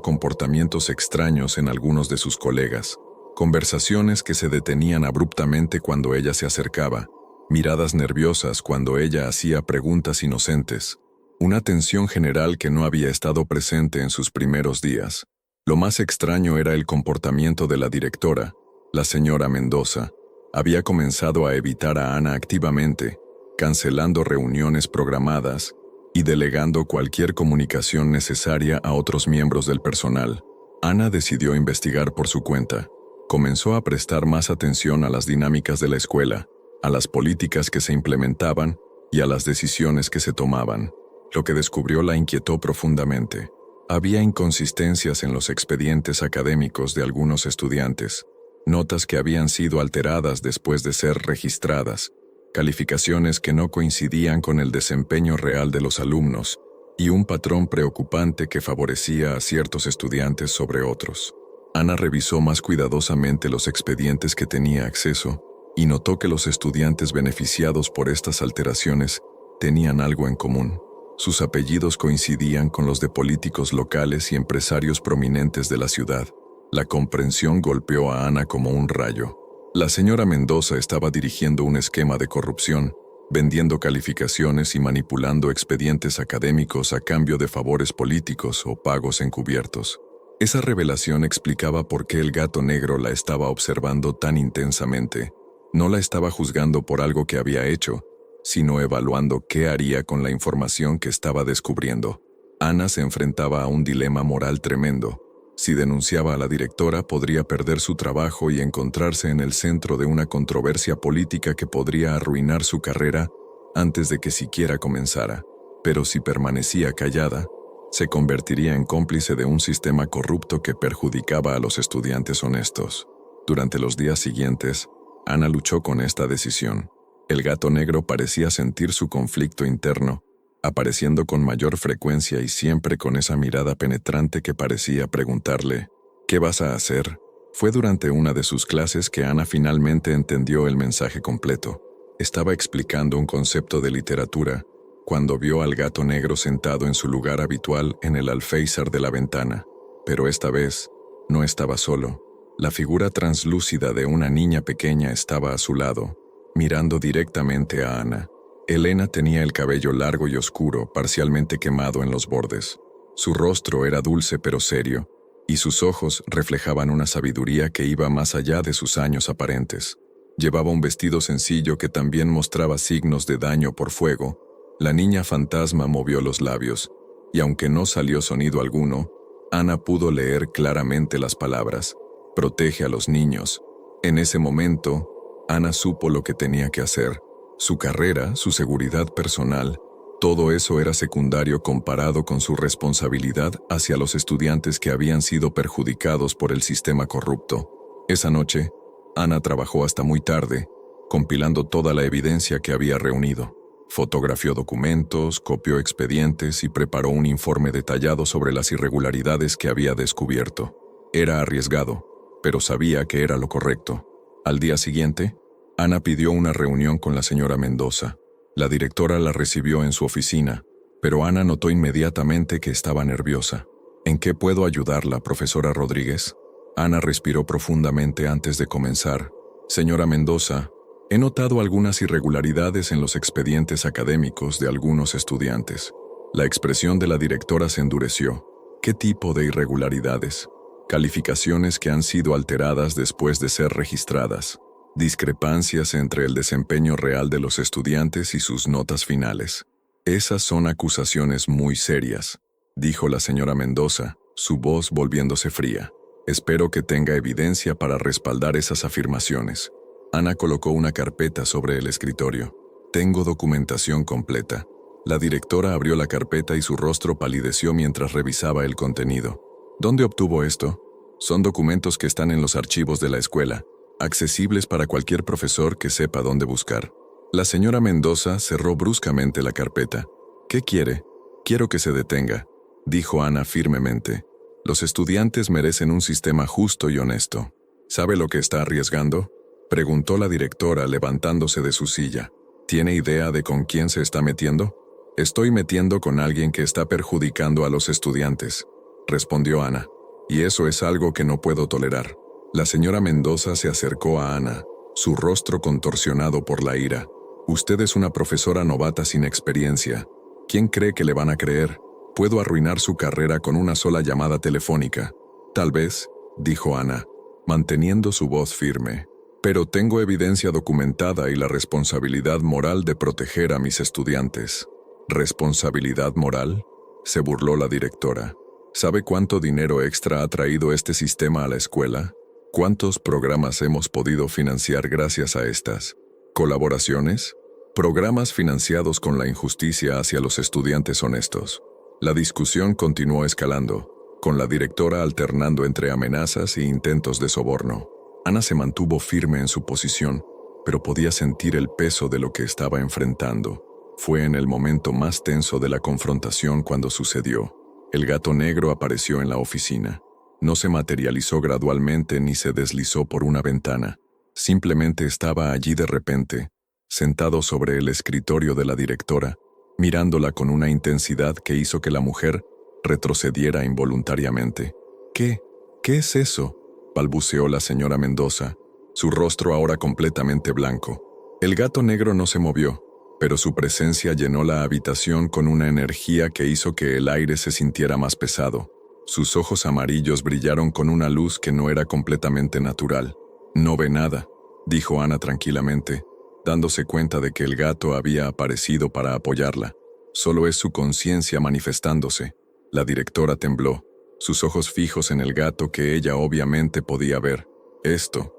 comportamientos extraños en algunos de sus colegas, conversaciones que se detenían abruptamente cuando ella se acercaba, miradas nerviosas cuando ella hacía preguntas inocentes, una tensión general que no había estado presente en sus primeros días. Lo más extraño era el comportamiento de la directora, la señora Mendoza. Había comenzado a evitar a Ana activamente, cancelando reuniones programadas y delegando cualquier comunicación necesaria a otros miembros del personal. Ana decidió investigar por su cuenta. Comenzó a prestar más atención a las dinámicas de la escuela, a las políticas que se implementaban y a las decisiones que se tomaban. Lo que descubrió la inquietó profundamente. Había inconsistencias en los expedientes académicos de algunos estudiantes, notas que habían sido alteradas después de ser registradas, calificaciones que no coincidían con el desempeño real de los alumnos, y un patrón preocupante que favorecía a ciertos estudiantes sobre otros. Ana revisó más cuidadosamente los expedientes que tenía acceso y notó que los estudiantes beneficiados por estas alteraciones tenían algo en común. Sus apellidos coincidían con los de políticos locales y empresarios prominentes de la ciudad. La comprensión golpeó a Ana como un rayo. La señora Mendoza estaba dirigiendo un esquema de corrupción, vendiendo calificaciones y manipulando expedientes académicos a cambio de favores políticos o pagos encubiertos. Esa revelación explicaba por qué el gato negro la estaba observando tan intensamente. No la estaba juzgando por algo que había hecho, sino evaluando qué haría con la información que estaba descubriendo. Ana se enfrentaba a un dilema moral tremendo. Si denunciaba a la directora, podría perder su trabajo y encontrarse en el centro de una controversia política que podría arruinar su carrera antes de que siquiera comenzara. Pero si permanecía callada, se convertiría en cómplice de un sistema corrupto que perjudicaba a los estudiantes honestos. Durante los días siguientes, Ana luchó con esta decisión. El gato negro parecía sentir su conflicto interno, apareciendo con mayor frecuencia y siempre con esa mirada penetrante que parecía preguntarle, ¿qué vas a hacer? Fue durante una de sus clases que Ana finalmente entendió el mensaje completo. Estaba explicando un concepto de literatura cuando vio al gato negro sentado en su lugar habitual en el alféizar de la ventana. Pero esta vez, no estaba solo. La figura translúcida de una niña pequeña estaba a su lado, mirando directamente a Ana. Elena tenía el cabello largo y oscuro, parcialmente quemado en los bordes. Su rostro era dulce pero serio, y sus ojos reflejaban una sabiduría que iba más allá de sus años aparentes. Llevaba un vestido sencillo que también mostraba signos de daño por fuego. La niña fantasma movió los labios, y aunque no salió sonido alguno, Ana pudo leer claramente las palabras: «Protege a los niños». En ese momento, Ana supo lo que tenía que hacer. Su carrera, su seguridad personal, todo eso era secundario comparado con su responsabilidad hacia los estudiantes que habían sido perjudicados por el sistema corrupto. Esa noche, Ana trabajó hasta muy tarde, compilando toda la evidencia que había reunido. Fotografió documentos, copió expedientes y preparó un informe detallado sobre las irregularidades que había descubierto. Era arriesgado, pero sabía que era lo correcto. Al día siguiente, Ana pidió una reunión con la señora Mendoza. La directora la recibió en su oficina, pero Ana notó inmediatamente que estaba nerviosa. ¿En qué puedo ayudarla, profesora Rodríguez? Ana respiró profundamente antes de comenzar. Señora Mendoza, he notado algunas irregularidades en los expedientes académicos de algunos estudiantes. La expresión de la directora se endureció. ¿Qué tipo de irregularidades? Calificaciones que han sido alteradas después de ser registradas. Discrepancias entre el desempeño real de los estudiantes y sus notas finales. Esas son acusaciones muy serias, dijo la señora Mendoza, su voz volviéndose fría. Espero que tenga evidencia para respaldar esas afirmaciones. Ana colocó una carpeta sobre el escritorio. Tengo documentación completa. La directora abrió la carpeta y su rostro palideció mientras revisaba el contenido. ¿Dónde obtuvo esto? Son documentos que están en los archivos de la escuela, accesibles para cualquier profesor que sepa dónde buscar. La señora Mendoza cerró bruscamente la carpeta. ¿Qué quiere? Quiero que se detenga, dijo Ana firmemente. Los estudiantes merecen un sistema justo y honesto. ¿Sabe lo que está arriesgando?, preguntó la directora levantándose de su silla. ¿Tiene idea de con quién se está metiendo? Estoy metiendo con alguien que está perjudicando a los estudiantes, respondió Ana. Y eso es algo que no puedo tolerar. La señora Mendoza se acercó a Ana, su rostro contorsionado por la ira. Usted es una profesora novata sin experiencia. ¿Quién cree que le van a creer? Puedo arruinar su carrera con una sola llamada telefónica. Tal vez, dijo Ana, manteniendo su voz firme. Pero tengo evidencia documentada y la responsabilidad moral de proteger a mis estudiantes. ¿Responsabilidad moral?, se burló la directora. ¿Sabe cuánto dinero extra ha traído este sistema a la escuela? ¿Cuántos programas hemos podido financiar gracias a estas colaboraciones? Programas financiados con la injusticia hacia los estudiantes honestos. La discusión continuó escalando, con la directora alternando entre amenazas e intentos de soborno. Ana se mantuvo firme en su posición, pero podía sentir el peso de lo que estaba enfrentando. Fue en el momento más tenso de la confrontación cuando sucedió. El gato negro apareció en la oficina. No se materializó gradualmente ni se deslizó por una ventana. Simplemente estaba allí de repente, sentado sobre el escritorio de la directora, mirándola con una intensidad que hizo que la mujer retrocediera involuntariamente. ¿Qué es eso?, balbuceó la señora Mendoza, su rostro ahora completamente blanco. El gato negro no se movió, pero su presencia llenó la habitación con una energía que hizo que el aire se sintiera más pesado. Sus ojos amarillos brillaron con una luz que no era completamente natural. No ve nada, dijo Ana tranquilamente, dándose cuenta de que el gato había aparecido para apoyarla. Solo es su conciencia manifestándose. La directora tembló, sus ojos fijos en el gato que ella obviamente podía ver. Esto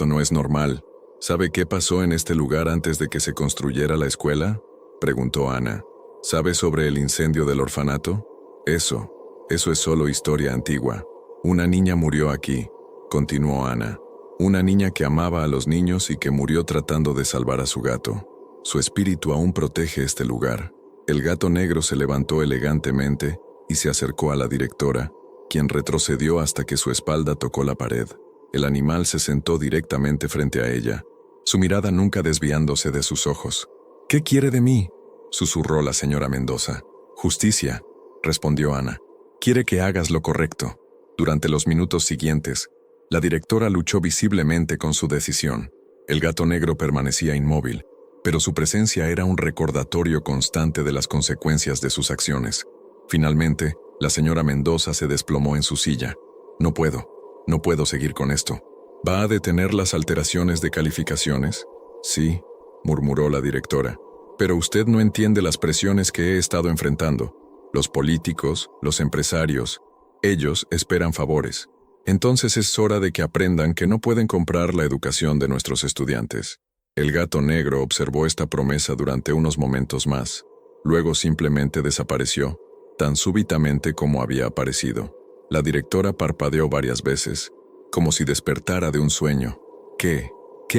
no es normal. ¿Sabe qué pasó en este lugar antes de que se construyera la escuela?, preguntó Ana. ¿Sabe sobre el incendio del orfanato? Eso es solo historia antigua. Una niña murió aquí, continuó Ana. Una niña que amaba a los niños y que murió tratando de salvar a su gato. Su espíritu aún protege este lugar. El gato negro se levantó elegantemente y se acercó a la directora, quien retrocedió hasta que su espalda tocó la pared. El animal se sentó directamente frente a ella, su mirada nunca desviándose de sus ojos. «¿Qué quiere de mí?», susurró la señora Mendoza. «Justicia», respondió Ana. «Quiere que hagas lo correcto». Durante los minutos siguientes, la directora luchó visiblemente con su decisión. El gato negro permanecía inmóvil, pero su presencia era un recordatorio constante de las consecuencias de sus acciones. Finalmente, la señora Mendoza se desplomó en su silla. No puedo seguir con esto. ¿Va a detener las alteraciones de calificaciones? Sí, murmuró la directora. Pero usted no entiende las presiones que he estado enfrentando. Los políticos, los empresarios, ellos esperan favores. Entonces es hora de que aprendan que no pueden comprar la educación de nuestros estudiantes. El gato negro observó esta promesa durante unos momentos más. Luego simplemente desapareció, tan súbitamente como había aparecido. La directora parpadeó varias veces, como si despertara de un sueño. ¿Qué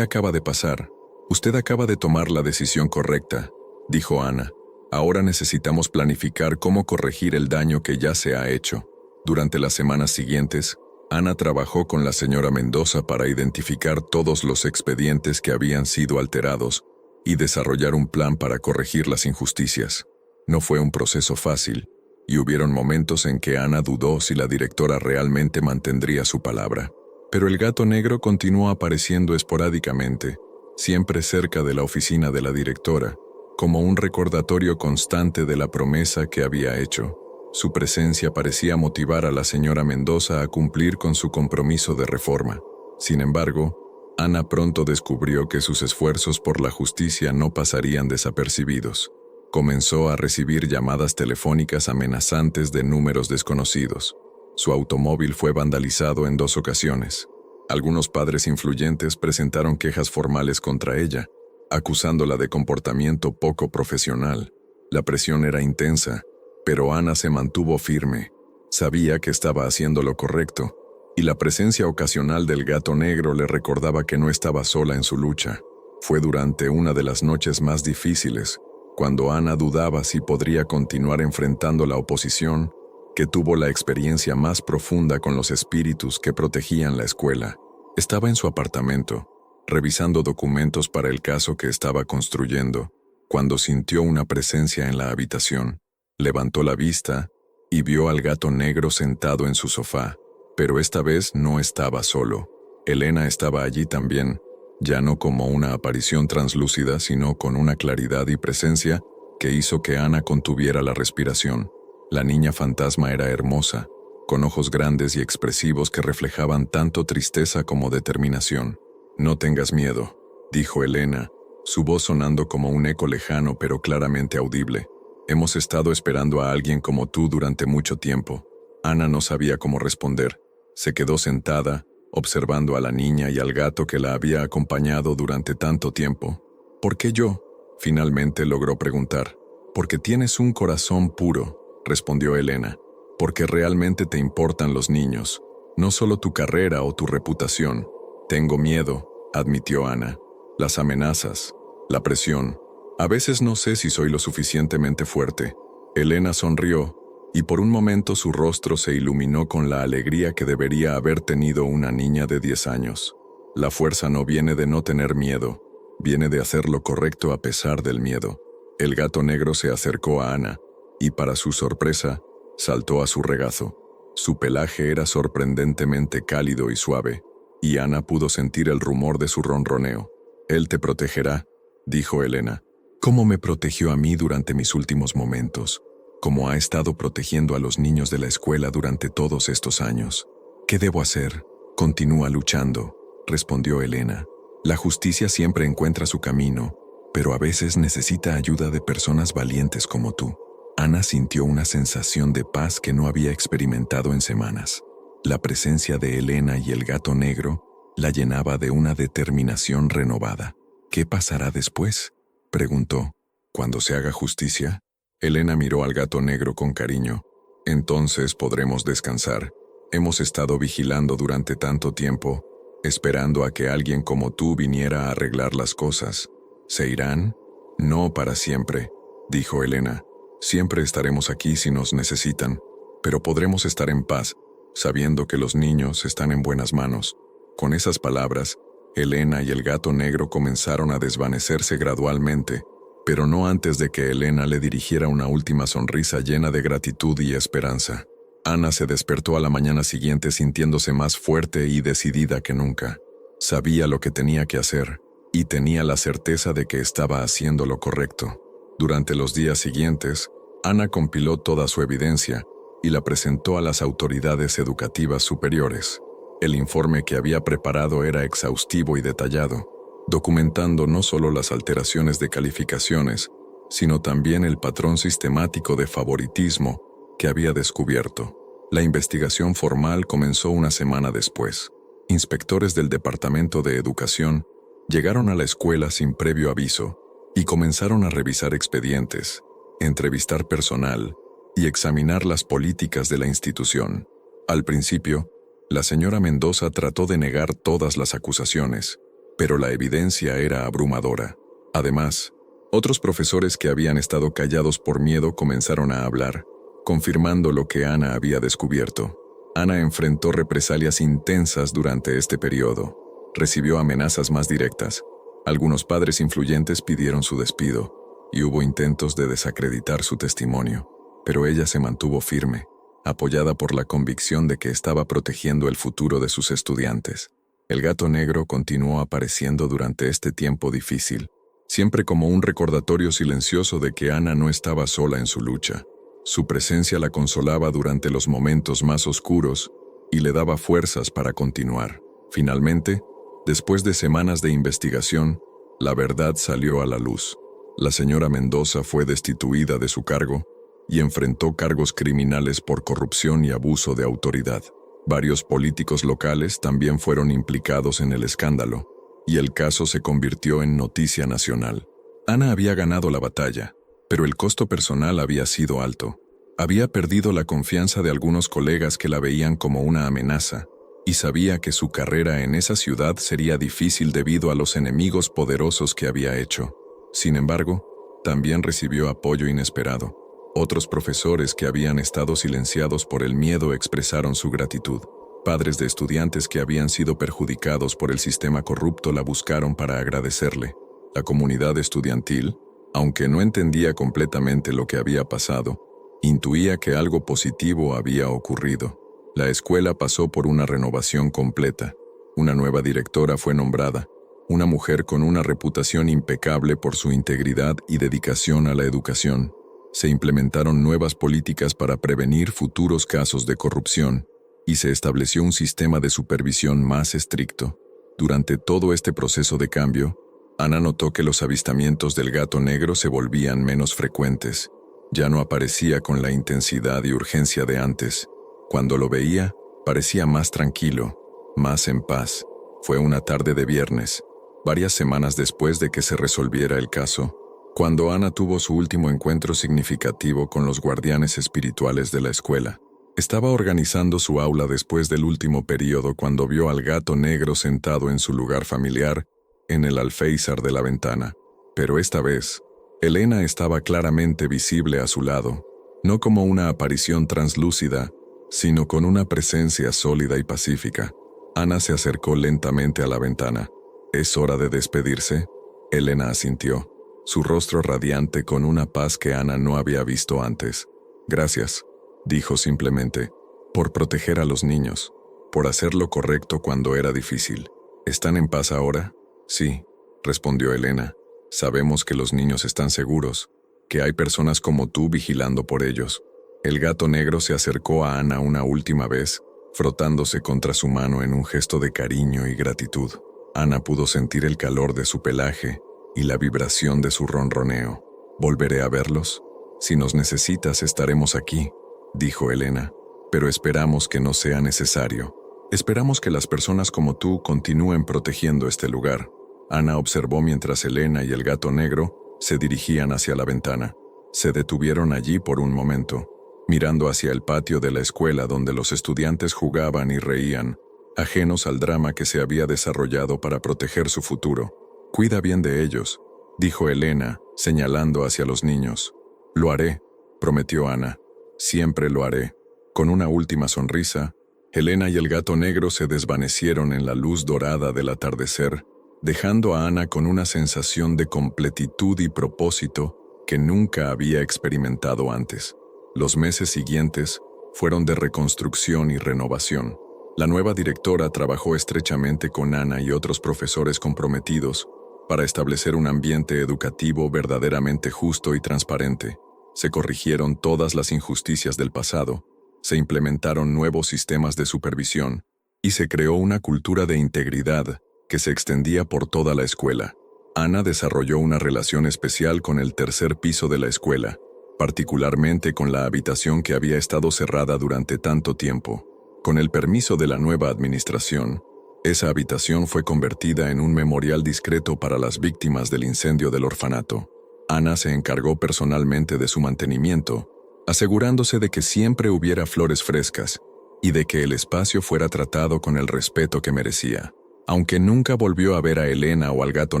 acaba de pasar? Usted acaba de tomar la decisión correcta, dijo Ana. Ahora necesitamos planificar cómo corregir el daño que ya se ha hecho. Durante las semanas siguientes, Ana trabajó con la señora Mendoza para identificar todos los expedientes que habían sido alterados y desarrollar un plan para corregir las injusticias. No fue un proceso fácil, y hubieron momentos en que Ana dudó si la directora realmente mantendría su palabra. Pero el gato negro continuó apareciendo esporádicamente, siempre cerca de la oficina de la directora, como un recordatorio constante de la promesa que había hecho. Su presencia parecía motivar a la señora Mendoza a cumplir con su compromiso de reforma. Sin embargo, Ana pronto descubrió que sus esfuerzos por la justicia no pasarían desapercibidos. Comenzó a recibir llamadas telefónicas amenazantes de números desconocidos. Su automóvil fue vandalizado en 2 ocasiones. Algunos padres influyentes presentaron quejas formales contra ella, acusándola de comportamiento poco profesional. La presión era intensa, pero Ana se mantuvo firme. Sabía que estaba haciendo lo correcto, y la presencia ocasional del gato negro le recordaba que no estaba sola en su lucha. Fue durante una de las noches más difíciles, cuando Ana dudaba si podría continuar enfrentando la oposición, que tuvo la experiencia más profunda con los espíritus que protegían la escuela. Estaba en su apartamento, revisando documentos para el caso que estaba construyendo, cuando sintió una presencia en la habitación. Levantó la vista y vio al gato negro sentado en su sofá, pero esta vez no estaba solo. Elena estaba allí también, ya no como una aparición translúcida, sino con una claridad y presencia que hizo que Ana contuviera la respiración. La niña fantasma era hermosa, con ojos grandes y expresivos que reflejaban tanto tristeza como determinación. «No tengas miedo», dijo Elena, su voz sonando como un eco lejano pero claramente audible. «Hemos estado esperando a alguien como tú durante mucho tiempo». Ana no sabía cómo responder. Se quedó sentada, observando a la niña y al gato que la había acompañado durante tanto tiempo. «¿Por qué yo?», finalmente logró preguntar. «Porque tienes un corazón puro», respondió Elena. «Porque realmente te importan los niños, no solo tu carrera o tu reputación». «Tengo miedo», admitió Ana. «Las amenazas, la presión. A veces no sé si soy lo suficientemente fuerte». Elena sonrió, y por un momento su rostro se iluminó con la alegría que debería haber tenido una niña de 10 años. La fuerza no viene de no tener miedo, viene de hacer lo correcto a pesar del miedo. El gato negro se acercó a Ana, y para su sorpresa, saltó a su regazo. Su pelaje era sorprendentemente cálido y suave, y Ana pudo sentir el rumor de su ronroneo. «Él te protegerá», dijo Elena. «Como me protegió a mí durante mis últimos momentos, como ha estado protegiendo a los niños de la escuela durante todos estos años». «¿Qué debo hacer?». «Continúa luchando», respondió Elena. «La justicia siempre encuentra su camino, pero a veces necesita ayuda de personas valientes como tú». Ana sintió una sensación de paz que no había experimentado en semanas. La presencia de Elena y el gato negro la llenaba de una determinación renovada. «¿Qué pasará después?», preguntó. «¿Cuando se haga justicia?». Elena miró al gato negro con cariño. «Entonces podremos descansar. Hemos estado vigilando durante tanto tiempo, esperando a que alguien como tú viniera a arreglar las cosas. ¿Se irán?». «No para siempre», dijo Elena. «Siempre estaremos aquí si nos necesitan, pero podremos estar en paz, sabiendo que los niños están en buenas manos». Con esas palabras, Elena y el gato negro comenzaron a desvanecerse gradualmente, pero no antes de que Elena le dirigiera una última sonrisa llena de gratitud y esperanza. Ana se despertó a la mañana siguiente sintiéndose más fuerte y decidida que nunca. Sabía lo que tenía que hacer, y tenía la certeza de que estaba haciendo lo correcto. Durante los días siguientes, Ana compiló toda su evidencia y la presentó a las autoridades educativas superiores. El informe que había preparado era exhaustivo y detallado, documentando no solo las alteraciones de calificaciones, sino también el patrón sistemático de favoritismo que había descubierto. La investigación formal comenzó una semana después. Inspectores del Departamento de Educación llegaron a la escuela sin previo aviso y comenzaron a revisar expedientes, entrevistar personal y examinar las políticas de la institución. Al principio, la señora Mendoza trató de negar todas las acusaciones, pero la evidencia era abrumadora. Además, otros profesores que habían estado callados por miedo comenzaron a hablar, confirmando lo que Ana había descubierto. Ana enfrentó represalias intensas durante este periodo. Recibió amenazas más directas. Algunos padres influyentes pidieron su despido, y hubo intentos de desacreditar su testimonio, pero ella se mantuvo firme, apoyada por la convicción de que estaba protegiendo el futuro de sus estudiantes. El gato negro continuó apareciendo durante este tiempo difícil, siempre como un recordatorio silencioso de que Ana no estaba sola en su lucha. Su presencia la consolaba durante los momentos más oscuros y le daba fuerzas para continuar. Finalmente, después de semanas de investigación, la verdad salió a la luz. La señora Mendoza fue destituida de su cargo y enfrentó cargos criminales por corrupción y abuso de autoridad. Varios políticos locales también fueron implicados en el escándalo, y el caso se convirtió en noticia nacional. Ana había ganado la batalla, pero el costo personal había sido alto. Había perdido la confianza de algunos colegas que la veían como una amenaza, y sabía que su carrera en esa ciudad sería difícil debido a los enemigos poderosos que había hecho. Sin embargo, también recibió apoyo inesperado. Otros profesores que habían estado silenciados por el miedo expresaron su gratitud. Padres de estudiantes que habían sido perjudicados por el sistema corrupto la buscaron para agradecerle. La comunidad estudiantil, aunque no entendía completamente lo que había pasado, intuía que algo positivo había ocurrido. La escuela pasó por una renovación completa. Una nueva directora fue nombrada, una mujer con una reputación impecable por su integridad y dedicación a la educación. Se implementaron nuevas políticas para prevenir futuros casos de corrupción y se estableció un sistema de supervisión más estricto. Durante todo este proceso de cambio, Ana notó que los avistamientos del gato negro se volvían menos frecuentes. Ya no aparecía con la intensidad y urgencia de antes. Cuando lo veía, parecía más tranquilo, más en paz. Fue una tarde de viernes, varias semanas después de que se resolviera el caso, cuando Ana tuvo su último encuentro significativo con los guardianes espirituales de la escuela. Estaba organizando su aula después del último período cuando vio al gato negro sentado en su lugar familiar, en el alféizar de la ventana. Pero esta vez, Elena estaba claramente visible a su lado, no como una aparición translúcida, sino con una presencia sólida y pacífica. Ana se acercó lentamente a la ventana. «¿Es hora de despedirse?», Elena asintió, su rostro radiante con una paz que Ana no había visto antes. «Gracias», dijo simplemente, «por proteger a los niños, por hacer lo correcto cuando era difícil. ¿Están en paz ahora?». «Sí», respondió Elena. «Sabemos que los niños están seguros, que hay personas como tú vigilando por ellos». El gato negro se acercó a Ana una última vez, frotándose contra su mano en un gesto de cariño y gratitud. Ana pudo sentir el calor de su pelaje y la vibración de su ronroneo. «¿Volveré a verlos? Si nos necesitas, estaremos aquí», dijo Elena, «pero esperamos que no sea necesario. Esperamos que las personas como tú continúen protegiendo este lugar». Ana observó mientras Elena y el gato negro se dirigían hacia la ventana. Se detuvieron allí por un momento, mirando hacia el patio de la escuela donde los estudiantes jugaban y reían, ajenos al drama que se había desarrollado para proteger su futuro. «Cuida bien de ellos», dijo Elena, señalando hacia los niños. «Lo haré», prometió Ana. «Siempre lo haré». Con una última sonrisa, Elena y el gato negro se desvanecieron en la luz dorada del atardecer, dejando a Ana con una sensación de completitud y propósito que nunca había experimentado antes. Los meses siguientes fueron de reconstrucción y renovación. La nueva directora trabajó estrechamente con Ana y otros profesores comprometidos para establecer un ambiente educativo verdaderamente justo y transparente. Se corrigieron todas las injusticias del pasado, se implementaron nuevos sistemas de supervisión y se creó una cultura de integridad que se extendía por toda la escuela. Ana desarrolló una relación especial con el tercer piso de la escuela, particularmente con la habitación que había estado cerrada durante tanto tiempo. Con el permiso de la nueva administración, esa habitación fue convertida en un memorial discreto para las víctimas del incendio del orfanato. Ana se encargó personalmente de su mantenimiento, asegurándose de que siempre hubiera flores frescas y de que el espacio fuera tratado con el respeto que merecía. Aunque nunca volvió a ver a Elena o al gato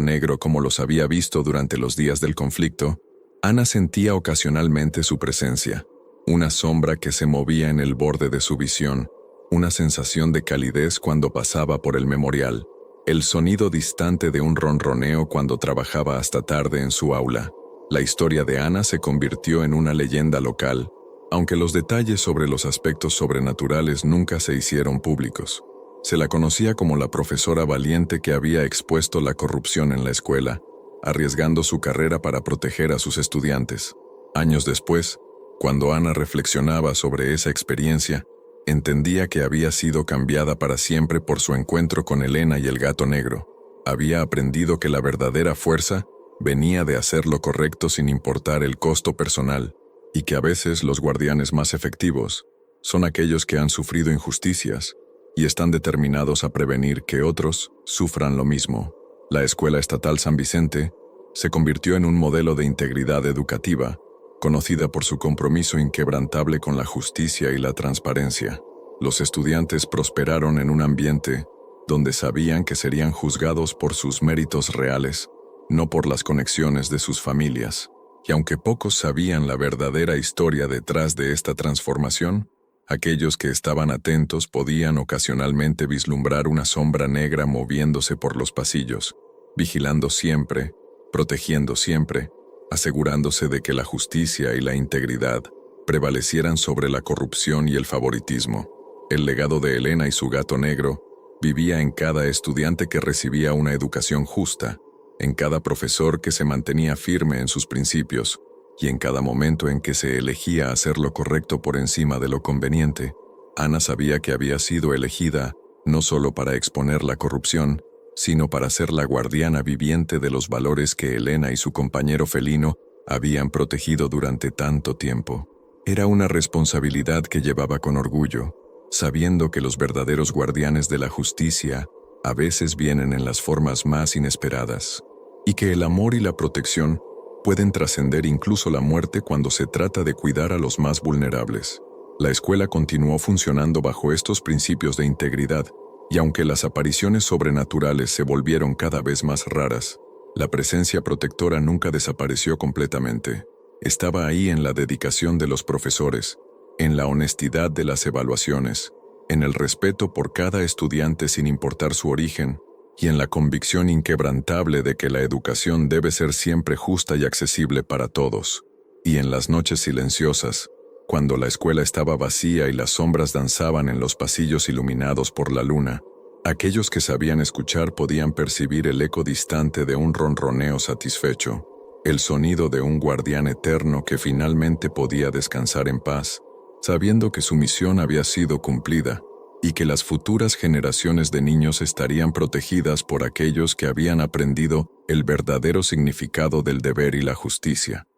negro como los había visto durante los días del conflicto, Ana sentía ocasionalmente su presencia, una sombra que se movía en el borde de su visión, una sensación de calidez cuando pasaba por el memorial, el sonido distante de un ronroneo cuando trabajaba hasta tarde en su aula. La historia de Ana se convirtió en una leyenda local, aunque los detalles sobre los aspectos sobrenaturales nunca se hicieron públicos. Se la conocía como la profesora valiente que había expuesto la corrupción en la escuela, arriesgando su carrera para proteger a sus estudiantes. Años después, cuando Ana reflexionaba sobre esa experiencia, entendía que había sido cambiada para siempre por su encuentro con Elena y el gato negro. Había aprendido que la verdadera fuerza venía de hacer lo correcto sin importar el costo personal, y que a veces los guardianes más efectivos son aquellos que han sufrido injusticias y están determinados a prevenir que otros sufran lo mismo. La Escuela Estatal San Vicente se convirtió en un modelo de integridad educativa, conocida por su compromiso inquebrantable con la justicia y la transparencia. Los estudiantes prosperaron en un ambiente donde sabían que serían juzgados por sus méritos reales, no por las conexiones de sus familias. Y aunque pocos sabían la verdadera historia detrás de esta transformación, Aquellos que estaban atentos podían ocasionalmente vislumbrar una sombra negra moviéndose por los pasillos, vigilando siempre, protegiendo siempre, asegurándose de que la justicia y la integridad prevalecieran sobre la corrupción y el favoritismo. El legado de Elena y su gato negro vivía en cada estudiante que recibía una educación justa, en cada profesor que se mantenía firme en sus principios, y en cada momento en que se elegía hacer lo correcto por encima de lo conveniente. Ana sabía que había sido elegida no solo para exponer la corrupción, sino para ser la guardiana viviente de los valores que Elena y su compañero felino habían protegido durante tanto tiempo. Era una responsabilidad que llevaba con orgullo, sabiendo que los verdaderos guardianes de la justicia a veces vienen en las formas más inesperadas, y que el amor y la protección pueden trascender incluso la muerte cuando se trata de cuidar a los más vulnerables. La escuela continuó funcionando bajo estos principios de integridad, y aunque las apariciones sobrenaturales se volvieron cada vez más raras, la presencia protectora nunca desapareció completamente. Estaba ahí en la dedicación de los profesores, en la honestidad de las evaluaciones, en el respeto por cada estudiante sin importar su origen, y en la convicción inquebrantable de que la educación debe ser siempre justa y accesible para todos. Y en las noches silenciosas, cuando la escuela estaba vacía y las sombras danzaban en los pasillos iluminados por la luna, aquellos que sabían escuchar podían percibir el eco distante de un ronroneo satisfecho, el sonido de un guardián eterno que finalmente podía descansar en paz, sabiendo que su misión había sido cumplida y que las futuras generaciones de niños estarían protegidas por aquellos que habían aprendido el verdadero significado del deber y la justicia.